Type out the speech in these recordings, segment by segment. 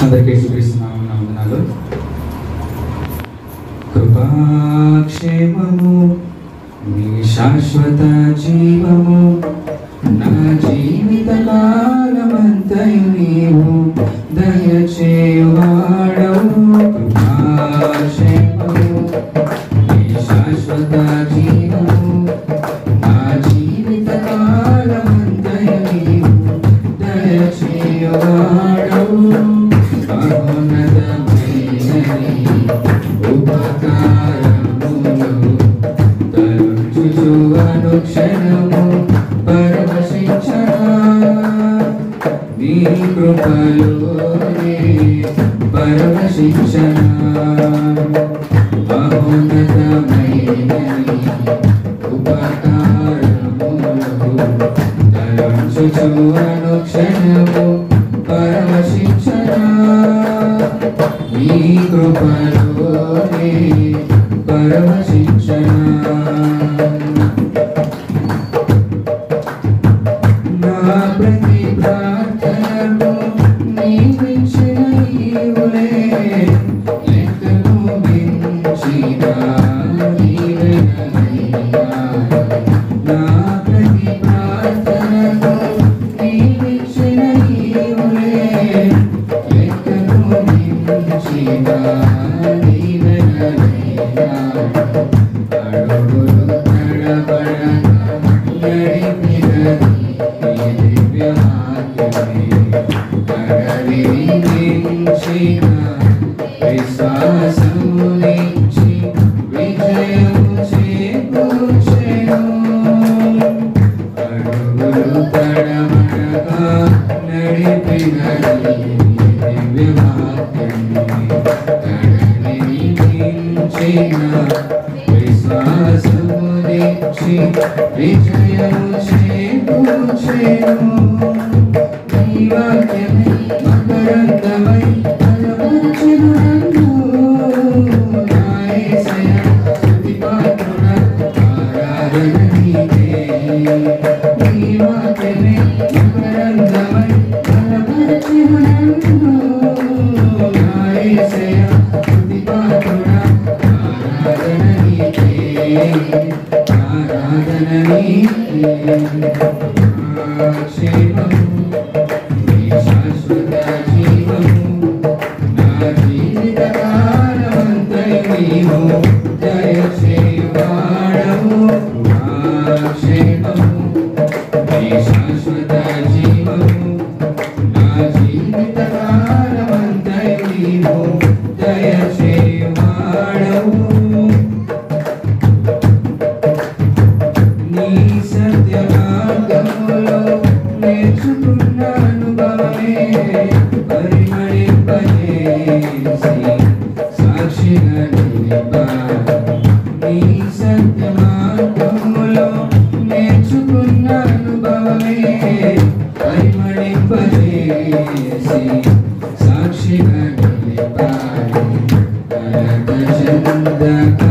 అందరికీ యేసుక్రీస్తునామమున వందనాలు. కృపాక్షేమము నీ శాశ్వత జీవము నా జీవిత కాలమంతయు నీవు దయచేయువాడవు. కృపాక్షేమము నీ శాశ్వత జీవము నా జీవిత కాలమంతయు నీవు దయచేయువాడవు. అనుక్షణము పరవశించన నీ కృపలోనే పరవశించన మహోన్నతమైనని ఉపకారములకు తలంచుచు అనుక్షణము పరవశించన నీ కృపలోనే పరవశించన. నా ప్రతి ప్రార్థనకు నీవిచ్చిన ఈవులే లెక్కకు మించిన ఈవెనలయ్యా. నా ప్రతి ప్రార్థనకు నీవిచ్చిన ఈవులే లెక్కకు మించిన ఈవెనలయ్యా. అడుగులు తడబడక నడిపినది విశ్వాసము నుంచి విజయము చేకూర్చెను. అడుగులు తడబడక నడిపినది దివ్యవాక్యమే. కడలిని మించిన విశ్వాసము నుంచి విజయము చేకూర్చెను. నీ వాక్యమే మకరందమై బలపరచెను నన్ను. నా యేసయ్యా స్తుతిపాత్రుడా ఆరాధన నీకే. నీ వాక్యమే మకరందమై బలపరచెను నన్ను. నా యేసయ్యా స్తుతిపాత్రుడా ఆరాధన నీకే. ఆరాధన నీకే. క్షేమము నీ శాశ్వత జీవము నా జీవిత కాలమంతయు నీవు దయచేయువాడవు. క్షేమము నీ శాశ్వత జీవము నా జీవిత కాలమంతయు నీవు దయచేయువాడవు. నీ సత్య మార్గములో నేర్చుకున్న అనుభవమే పరిమళింపజేసి సాక్షిగా నిలిపాడు. నీ సత్య మార్గములో నేర్చుకున్న అనుభవమే పరిమళింపజేసి సాక్షిగా నిలిపాడు. కలత చెందక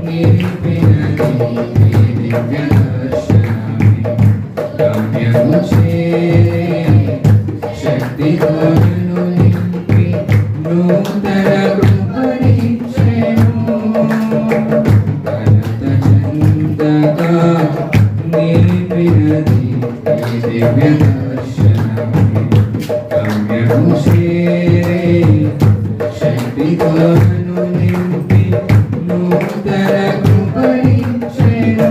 నిలిపినది దివ్య దర్శనమే. గమ్యము చేరే శక్తితో నన్ను నింపి నూతన కృపనిచ్చెను. కలత చెందక నిలిపినది దివ్య దర్శనమే. గమ్యము చేరే శక్తితో నన్ను నింపి నూతన కృపనిచ్చెను.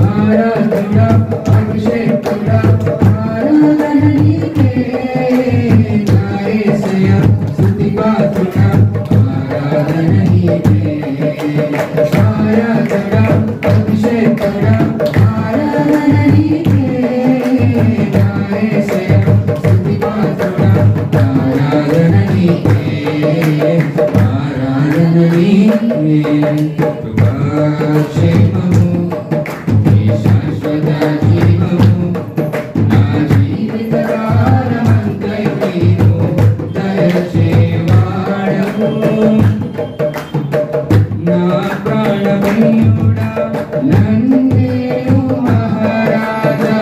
ఆరాధన అభిషేకుడ ఆరాధన నీకే. నా యేసయ్యా స్తుతిపాత్రుడ ఆరాధన నీకే. ఆరాధన అభిషేకుడ ఆరాధన నీకే. నా యేసయ్యా స్తుతిపాత్రుడ ఆరాధన నీకే. ఆరాధన నీకే. కృపాక్షేమము నీ శాశ్వత జీవము నా జీవిత కాలమంతయు నీవు దయచేయువాడవు. నా ప్రాణమయుడా నన్నేలు మహారాజా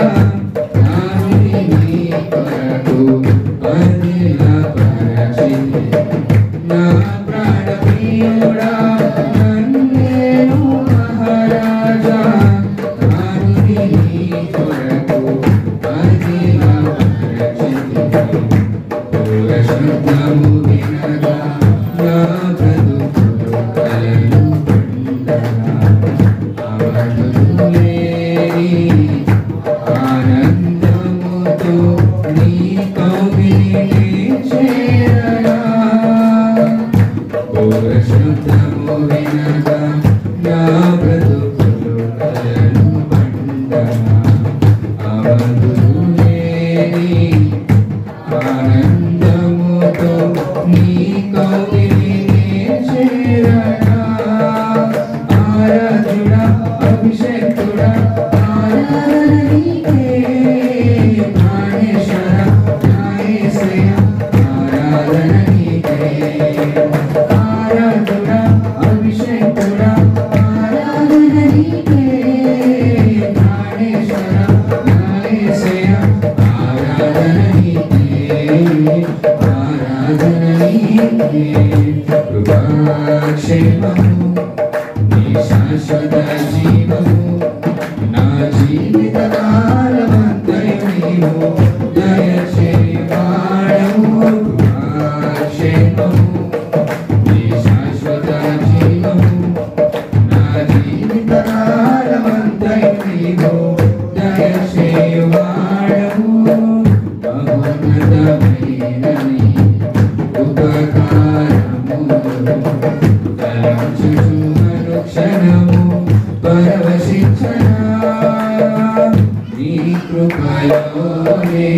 కృపలోనే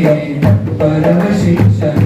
పరమశిక్షణ